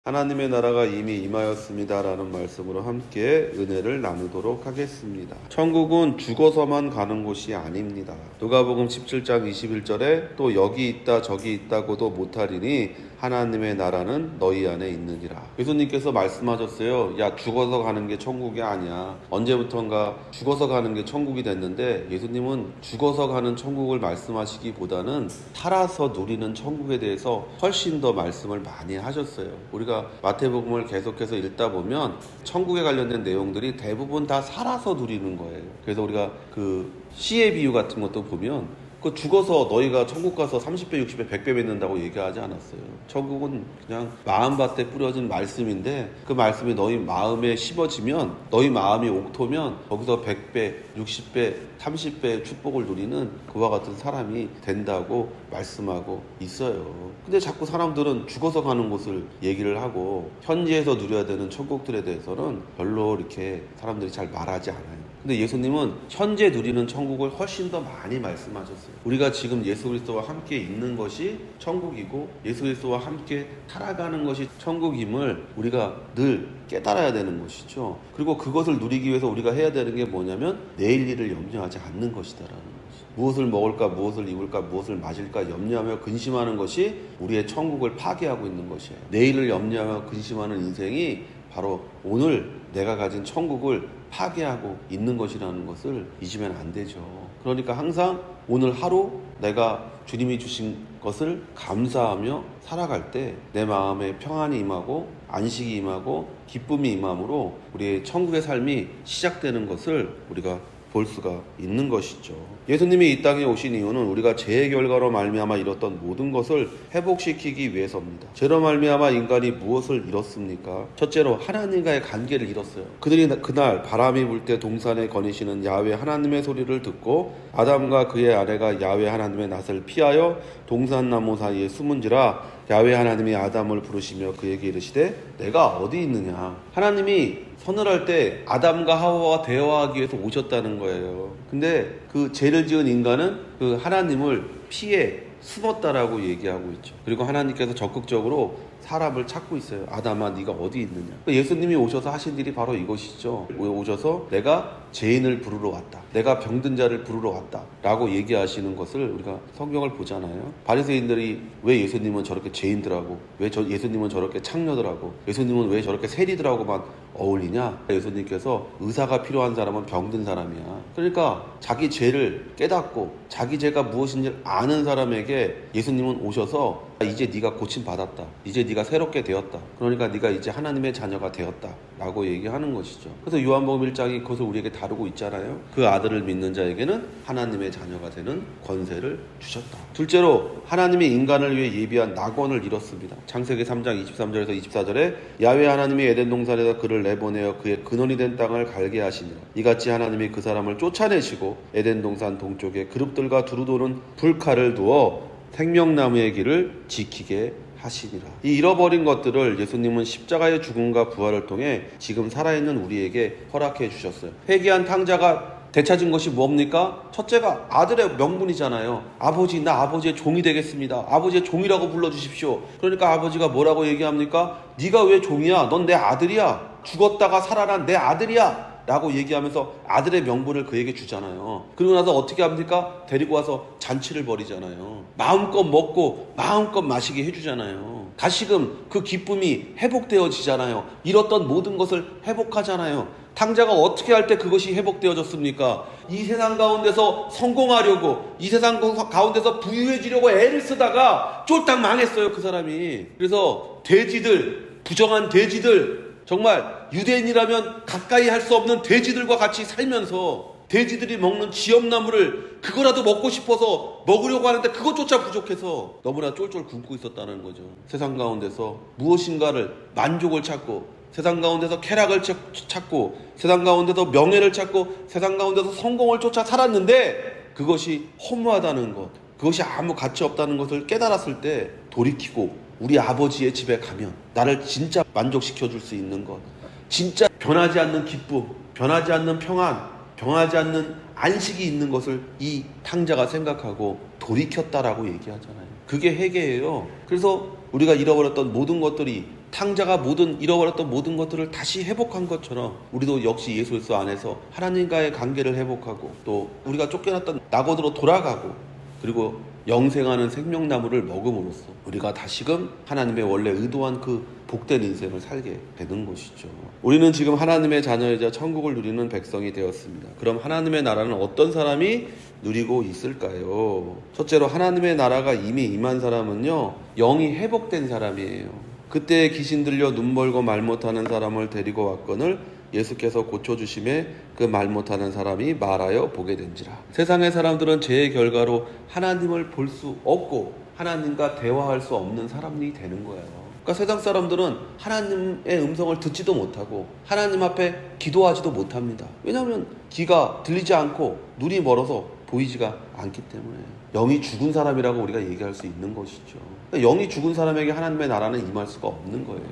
하나님의 나라가 이미 임하였습니다라는 말씀으로 함께 은혜를 나누도록 하겠습니다. 천국은 죽어서만 가는 곳이 아닙니다. 누가복음 17장 21절에 또 여기 있다 저기 있다고도 못하리니 하나님의 나라는 너희 안에 있느니라. 예수님께서 말씀하셨어요. 야, 죽어서 가는 게 천국이 아니야. 언제부턴가 죽어서 가는 게 천국이 됐는데, 예수님은 죽어서 가는 천국을 말씀하시기보다는 살아서 누리는 천국에 대해서 훨씬 더 말씀을 많이 하셨어요. 우리가 마태복음을 계속해서 읽다 보면 천국에 관련된 내용들이 대부분 다 살아서 누리는 거예요. 그래서 우리가 그 씨의 비유 같은 것도 보면 그 죽어서 너희가 천국 가서 30배, 60배, 100배 맺는다고 얘기하지 않았어요. 천국은 그냥 마음밭에 뿌려진 말씀인데, 그 말씀이 너희 마음에 심어지면, 너희 마음이 옥토면 거기서 100배, 60배, 30배 축복을 누리는 그와 같은 사람이 된다고 말씀하고 있어요. 근데 자꾸 사람들은 죽어서 가는 곳을 얘기를 하고 현지에서 누려야 되는 천국들에 대해서는 별로 이렇게 사람들이 잘 말하지 않아요. 근데 예수님은 현재 누리는 천국을 훨씬 더 많이 말씀하셨어요. 우리가 지금 예수 그리스도와 함께 있는 것이 천국이고 예수 그리스도와 함께 살아가는 것이 천국임을 우리가 늘 깨달아야 되는 것이죠. 그리고 그것을 누리기 위해서 우리가 해야 되는 게 뭐냐면 내일 일을 염려하지 않는 것이다라는 것이. 무엇을 먹을까, 무엇을 입을까, 무엇을 마실까 염려하며 근심하는 것이 우리의 천국을 파괴하고 있는 것이에요. 내일을 염려하며 근심하는 인생이 바로 오늘 내가 가진 천국을 파괴하고 있는 것이라는 것을 잊으면 안 되죠. 그러니까 항상 오늘 하루 내가 주님이 주신 것을 감사하며 살아갈 때 내 마음에 평안이 임하고 안식이 임하고 기쁨이 임함으로 우리의 천국의 삶이 시작되는 것을 우리가 볼 수가 있는 것이죠. 예수님이 이 땅에 오신 이유는 우리가 죄의 결과로 말미암아 잃었던 모든 것을 회복시키기 위해서입니다. 죄로 말미암아 인간이 무엇을 잃었습니까? 첫째로 하나님과의 관계를 잃었어요. 그들이 그날 바람이 불 때 동산에 거니시는 야훼 하나님의 소리를 듣고 아담과 그의 아내가 야훼 하나님의 낯을 피하여 동산나무 사이에 숨은지라 야훼 하나님이 아담을 부르시며 그에게 이르시되 내가 어디 있느냐. 하나님이 서늘할 때 아담과 하와와 대화하기 위해서 오셨다는 거예요. 근데 그 죄를 지은 인간은 그 하나님을 피해 숨었다라고 얘기하고 있죠. 그리고 하나님께서 적극적으로 사람을 찾고 있어요. 아담아, 네가 어디 있느냐. 예수님이 오셔서 하신 일이 바로 이것이죠. 오셔서 내가 죄인을 부르러 왔다, 내가 병든 자를 부르러 왔다 라고 얘기하시는 것을 우리가 성경을 보잖아요. 바리새인들이 왜 예수님은 저렇게 죄인들하고, 왜 예수님은 저렇게 창녀들하고, 예수님은 왜 저렇게 세리들하고만 어울리냐. 예수님께서 의사가 필요한 사람은 병든 사람이야. 그러니까 자기 죄를 깨닫고 자기 죄가 무엇인지 아는 사람에게 예수님은 오셔서 이제 네가 고침 받았다, 이제 네가 새롭게 되었다, 그러니까 네가 이제 하나님의 자녀가 되었다 라고 얘기하는 것이죠. 그래서 요한복음 1장이 그것을 우리에게 다루고 있잖아요. 그 아들을 믿는 자에게는 하나님의 자녀가 되는 권세를 주셨다. 둘째로 하나님이 인간을 위해 예비한 낙원을 이뤘습니다. 창세기 3장 23절에서 24절에 야훼 하나님이 에덴 동산에서 그를 내보내어 그의 근원이 된 땅을 갈게 하시니라. 이같이 하나님이 그 사람을 쫓아내시고 에덴 동산 동쪽에 그룹들과 두루 도는 불칼을 두어 생명나무의 길을 지키게 하시니라. 이 잃어버린 것들을 예수님은 십자가의 죽음과 부활을 통해 지금 살아있는 우리에게 허락해 주셨어요. 회개한 탕자가 되찾은 것이 뭡니까? 첫째가 아들의 명분이잖아요. 아버지, 나 아버지의 종이 되겠습니다. 아버지의 종이라고 불러주십시오. 그러니까 아버지가 뭐라고 얘기합니까? 네가 왜 종이야? 넌 내 아들이야. 죽었다가 살아난 내 아들이야 라고 얘기하면서 아들의 명분을 그에게 주잖아요. 그리고 나서 어떻게 합니까? 데리고 와서 잔치를 벌이잖아요. 마음껏 먹고 마음껏 마시게 해주잖아요. 다시금 그 기쁨이 회복되어지잖아요. 잃었던 모든 것을 회복하잖아요. 탕자가 어떻게 할 때 그것이 회복되어졌습니까? 이 세상 가운데서 성공하려고, 이 세상 가운데서 부유해지려고 애를 쓰다가 쫄딱 망했어요, 그 사람이. 그래서 돼지들, 부정한 돼지들, 정말 유대인이라면 가까이 할 수 없는 돼지들과 같이 살면서 돼지들이 먹는 지엽나무를 그거라도 먹고 싶어서 먹으려고 하는데 그것조차 부족해서 너무나 쫄쫄 굶고 있었다는 거죠. 세상 가운데서 무엇인가를, 만족을 찾고, 세상 가운데서 쾌락을 찾고, 세상 가운데서 명예를 찾고, 세상 가운데서 성공을 쫓아 살았는데 그것이 허무하다는 것, 그것이 아무 가치 없다는 것을 깨달았을 때 돌이키고 우리 아버지의 집에 가면 나를 진짜 만족시켜 줄 수 있는 것, 진짜 변하지 않는 기쁨, 변하지 않는 평안, 변하지 않는 안식이 있는 것을 이 탕자가 생각하고 돌이켰다라고 얘기하잖아요. 그게 회개예요. 그래서 우리가 잃어버렸던 모든 것들이 탕자가 잃어버렸던 모든 것들을 다시 회복한 것처럼 우리도 역시 예수 그리스도 안에서 하나님과의 관계를 회복하고 또 우리가 쫓겨났던 낙원으로 돌아가고 그리고 영생하는 생명나무를 먹음으로써 우리가 다시금 하나님의 원래 의도한 그 복된 인생을 살게 되는 것이죠. 우리는 지금 하나님의 자녀이자 천국을 누리는 백성이 되었습니다. 그럼 하나님의 나라는 어떤 사람이 누리고 있을까요? 첫째로 하나님의 나라가 이미 임한 사람은요, 영이 회복된 사람이에요. 그때 귀신 들려 눈 멀고 말 못하는 사람을 데리고 왔거늘 예수께서 고쳐주심에 그 말 못하는 사람이 말하여 보게 된지라. 세상의 사람들은 죄의 결과로 하나님을 볼 수 없고 하나님과 대화할 수 없는 사람이 되는 거예요. 그러니까 세상 사람들은 하나님의 음성을 듣지도 못하고 하나님 앞에 기도하지도 못합니다. 왜냐하면 귀가 들리지 않고 눈이 멀어서 보이지가 않기 때문에 영이 죽은 사람이라고 우리가 얘기할 수 있는 것이죠. 그러니까 영이 죽은 사람에게 하나님의 나라는 임할 수가 없는 거예요.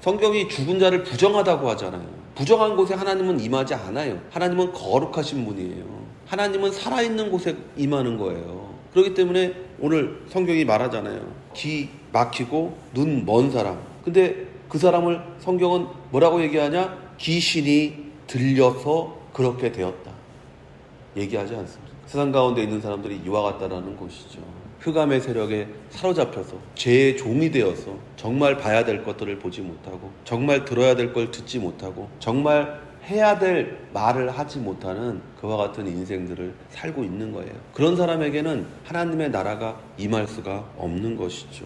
성경이 죽은 자를 부정하다고 하잖아요. 부정한 곳에 하나님은 임하지 않아요. 하나님은 거룩하신 분이에요. 하나님은 살아있는 곳에 임하는 거예요. 그렇기 때문에 오늘 성경이 말하잖아요. 귀 막히고 눈 먼 사람. 근데 그 사람을 성경은 뭐라고 얘기하냐? 귀신이 들려서 그렇게 되었다. 얘기하지 않습니다. 세상 가운데 있는 사람들이 이와 같다라는 것이죠. 흑암의 세력에 사로잡혀서 죄의 종이 되어서 정말 봐야 될 것들을 보지 못하고 정말 들어야 될 걸 듣지 못하고 정말 해야 될 말을 하지 못하는 그와 같은 인생들을 살고 있는 거예요. 그런 사람에게는 하나님의 나라가 임할 수가 없는 것이죠.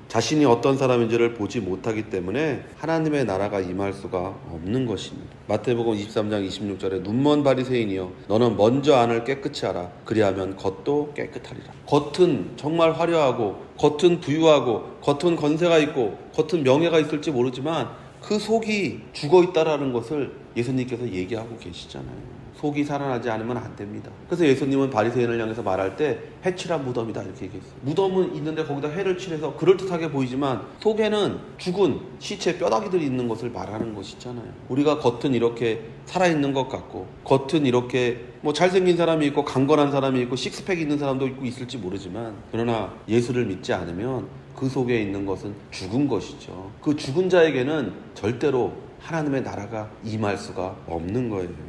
자신이 어떤 사람인지를 보지 못하기 때문에 하나님의 나라가 임할 수가 없는 것입니다. 마태복음 23장 26절에 눈먼 바리새인이여 너는 먼저 안을 깨끗이 하라. 그리하면 겉도 깨끗하리라. 겉은 정말 화려하고 겉은 부유하고 겉은 건세가 있고 겉은 명예가 있을지 모르지만 그 속이 죽어있다라는 것을 예수님께서 얘기하고 계시잖아요. 속이 살아나지 않으면 안 됩니다. 그래서 예수님은 바리새인을 향해서 말할 때 해칠한 무덤이다 이렇게 얘기했어요. 무덤은 있는데 거기다 해를 칠해서 그럴듯하게 보이지만 속에는 죽은 시체 뼈다귀들이 있는 것을 말하는 것이잖아요. 우리가 겉은 이렇게 살아있는 것 같고 겉은 이렇게 뭐 잘생긴 사람이 있고 강건한 사람이 있고 식스팩 있는 사람도 있고 있을지 모르지만 그러나 예수를 믿지 않으면 그 속에 있는 것은 죽은 것이죠. 그 죽은 자에게는 절대로 하나님의 나라가 임할 수가 없는 거예요.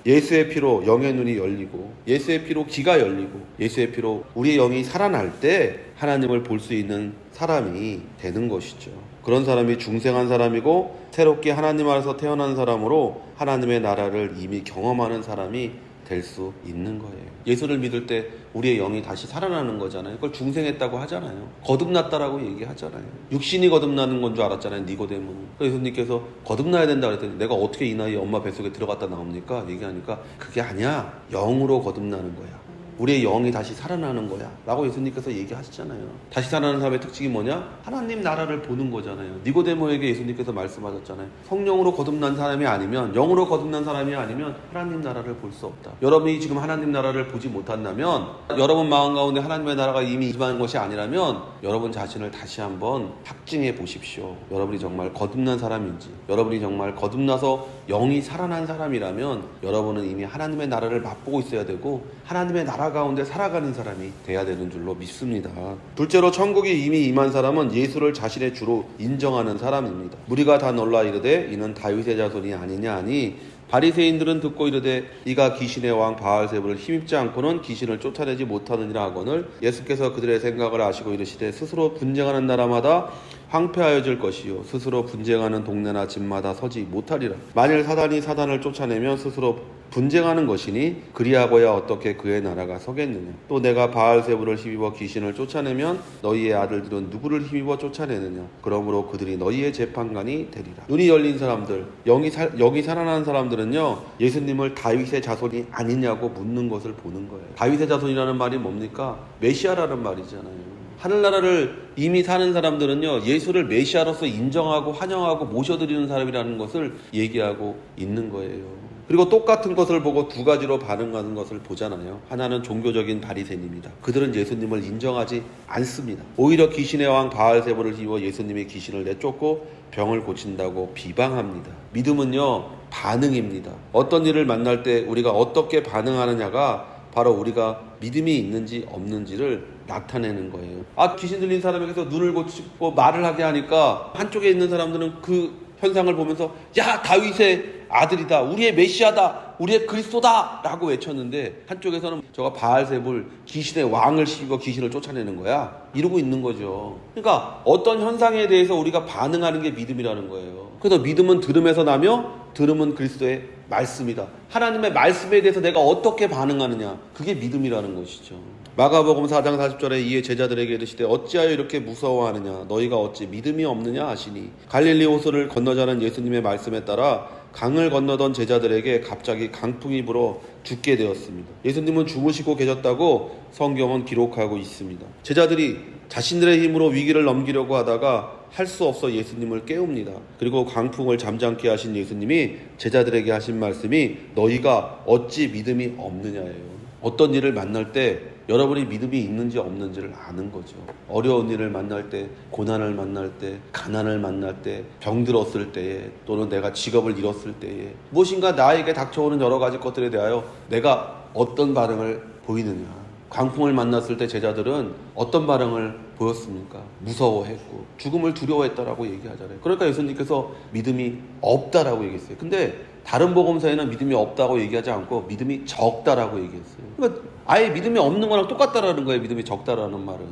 예수의 피로 영의 눈이 열리고 예수의 피로 귀가 열리고 예수의 피로 우리의 영이 살아날 때 하나님을 볼 수 있는 사람이 되는 것이죠. 그런 사람이 중생한 사람이고 새롭게 하나님 안에서 태어난 사람으로 하나님의 나라를 이미 경험하는 사람이 될 수 있는 거예요. 예수를 믿을 때 우리의 영이 다시 살아나는 거잖아요. 그걸 중생했다고 하잖아요. 거듭났다라고 얘기하잖아요. 육신이 거듭나는 건 줄 알았잖아요. 니고데모는. 예수님께서 거듭나야 된다 그랬더니 내가 어떻게 이 나이에 엄마 뱃속에 들어갔다 나옵니까? 얘기하니까 그게 아니야. 영으로 거듭나는 거야. 우리의 영이 다시 살아나는 거야 라고 예수님께서 얘기하시잖아요. 다시 살아나는 사람의 특징이 뭐냐? 하나님 나라를 보는 거잖아요. 니고데모에게 예수님께서 말씀하셨잖아요. 성령으로 거듭난 사람이 아니면 영으로 거듭난 사람이 아니면 하나님 나라를 볼 수 없다. 여러분이 지금 하나님 나라를 보지 못한다면 여러분 마음 가운데 하나님의 나라가 이미 임한 것이 아니라면 여러분 자신을 다시 한번 확증해 보십시오. 여러분이 정말 거듭난 사람인지 여러분이 정말 거듭나서 영이 살아난 사람이라면 여러분은 이미 하나님의 나라를 맛보고 있어야 되고 하나님의 나라 가운데 살아가는 사람이 돼야 되는 줄로 믿습니다. 둘째로 천국이 이미 임한 사람은 예수를 자신의 주로 인정하는 사람입니다. 무리가 다 놀라 이르되 이는 다윗의 자손이 아니냐 하니 바리새인들은 듣고 이르되 이가 귀신의 왕 바알세불을 힘입지 않고는 귀신을 쫓아내지 못하느니라 하거늘 예수께서 그들의 생각을 아시고 이르시되 스스로 분쟁하는 나라마다 황폐하여질 것이요 스스로 분쟁하는 동네나 집마다 서지 못하리라. 만일 사단이 사단을 쫓아내면 스스로 분쟁하는 것이니 그리하고야 어떻게 그의 나라가 서겠느냐. 또 내가 바알세불을 힘입어 귀신을 쫓아내면 너희의 아들들은 누구를 힘입어 쫓아내느냐. 그러므로 그들이 너희의 재판관이 되리라. 눈이 열린 사람들, 영이 살아난 사람들은요 예수님을 다윗의 자손이 아니냐고 묻는 것을 보는 거예요. 다윗의 자손이라는 말이 뭡니까? 메시아라는 말이잖아요. 하늘나라를 이미 사는 사람들은요 예수를 메시아로서 인정하고 환영하고 모셔드리는 사람이라는 것을 얘기하고 있는 거예요. 그리고 똑같은 것을 보고 두 가지로 반응하는 것을 보잖아요. 하나는 종교적인 바리새인입니다. 그들은 예수님을 인정하지 않습니다. 오히려 귀신의 왕 바알세불을 힘입어 예수님이 귀신을 내쫓고 병을 고친다고 비방합니다. 믿음은요 반응입니다. 어떤 일을 만날 때 우리가 어떻게 반응하느냐가 바로 우리가 믿음이 있는지 없는지를 나타내는 거예요. 귀신 들린 사람에게서 눈을 고치고 말을 하게 하니까 한쪽에 있는 사람들은 그 현상을 보면서 야, 다윗의 아들이다, 우리의 메시아다, 우리의 그리스도다 라고 외쳤는데, 한쪽에서는 저가 바알세불 귀신의 왕을 씌워 귀신을 쫓아내는 거야, 이러고 있는 거죠. 그러니까 어떤 현상에 대해서 우리가 반응하는 게 믿음이라는 거예요. 그래서 믿음은 들음에서 나며 들음은 그리스도의 말씀이다. 하나님의 말씀에 대해서 내가 어떻게 반응하느냐, 그게 믿음이라는 것이죠. 마가복음 4장 40절에 이에 제자들에게 이르시되 어찌하여 이렇게 무서워하느냐, 너희가 어찌 믿음이 없느냐 하시니, 갈릴리 호수를 건너자는 예수님의 말씀에 따라 강을 건너던 제자들에게 갑자기 강풍이 불어 죽게 되었습니다. 예수님은 주무시고 계셨다고 성경은 기록하고 있습니다. 제자들이 자신들의 힘으로 위기를 넘기려고 하다가 할 수 없어 예수님을 깨웁니다. 그리고 강풍을 잠잠케 하신 예수님이 제자들에게 하신 말씀이 너희가 어찌 믿음이 없느냐예요. 어떤 일을 만날 때 여러분이 믿음이 있는지 없는지를 아는 거죠. 어려운 일을 만날 때, 고난을 만날 때, 가난을 만날 때, 병들었을 때에, 또는 내가 직업을 잃었을 때에, 무엇인가 나에게 닥쳐오는 여러 가지 것들에 대하여 내가 어떤 반응을 보이느냐. 광풍을 만났을 때 제자들은 어떤 반응을 보였습니까? 무서워했고 죽음을 두려워했다라고 얘기하잖아요. 그러니까 예수님께서 믿음이 없다라고 얘기했어요. 근데 다른 복음서에는 믿음이 없다고 얘기하지 않고 믿음이 적다라고 얘기했어요. 그러니까 아예 믿음이 없는 거랑 똑같다라는 거예요. 믿음이 적다라는 말은.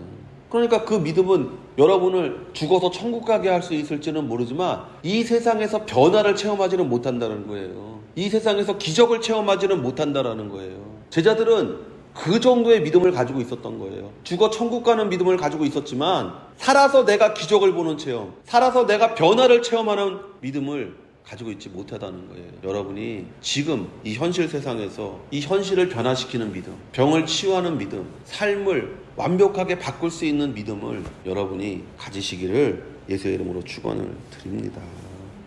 그러니까 그 믿음은 여러분을 죽어서 천국 가게 할 수 있을지는 모르지만 이 세상에서 변화를 체험하지는 못한다는 거예요. 이 세상에서 기적을 체험하지는 못한다라는 거예요. 제자들은 그 정도의 믿음을 가지고 있었던 거예요. 죽어 천국 가는 믿음을 가지고 있었지만 살아서 내가 기적을 보는 체험, 살아서 내가 변화를 체험하는 믿음을 가지고 있지 못하다는 거예요. 여러분이 지금 이 현실 세상에서 이 현실을 변화시키는 믿음, 병을 치유하는 믿음, 삶을 완벽하게 바꿀 수 있는 믿음을 여러분이 가지시기를 예수의 이름으로 축원을 드립니다.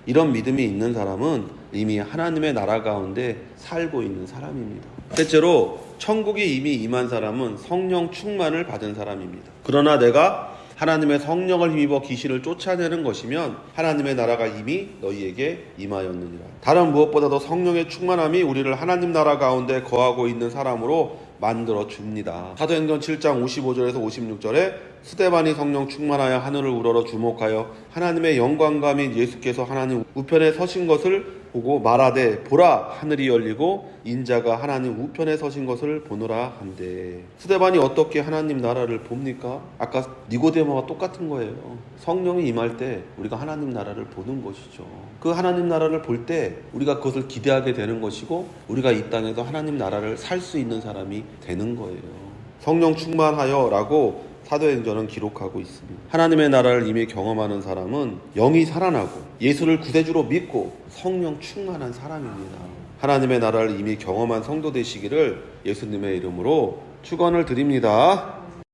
이런 믿음이 있는 사람은 이미 하나님의 나라 가운데 살고 있는 사람입니다. 셋째로, 천국이 이미 임한 사람은 성령 충만을 받은 사람입니다. 그러나 내가 하나님의 성령을 힘입어 귀신을 쫓아내는 것이면 하나님의 나라가 이미 너희에게 임하였느니라. 다른 무엇보다도 성령의 충만함이 우리를 하나님 나라 가운데 거하고 있는 사람으로 만들어 줍니다. 사도행전 7장 55절에서 56절에 스데반이 성령 충만하여 하늘을 우러러 주목하여 하나님의 영광과 및 예수께서 하나님 우편에 서신 것을 보고 말하되 보라, 하늘이 열리고 인자가 하나님 우편에 서신 것을 보노라 한대. 스데반이 어떻게 하나님 나라를 봅니까? 아까 니고데모와 똑같은 거예요. 성령이 임할 때 우리가 하나님 나라를 보는 것이죠. 그 하나님 나라를 볼 때 우리가 그것을 기대하게 되는 것이고, 우리가 이 땅에서 하나님 나라를 살 수 있는 사람이 되는 거예요. 성령 충만하여 라고 사도행전은 기록하고 있습니다. 하나님의 나라를 이미 경험하는 사람은 영이 살아나고 예수를 구세주로 믿고 성령 충만한 사람입니다. 하나님의 나라를 이미 경험한 성도 되시기를 예수님의 이름으로 축원을 드립니다.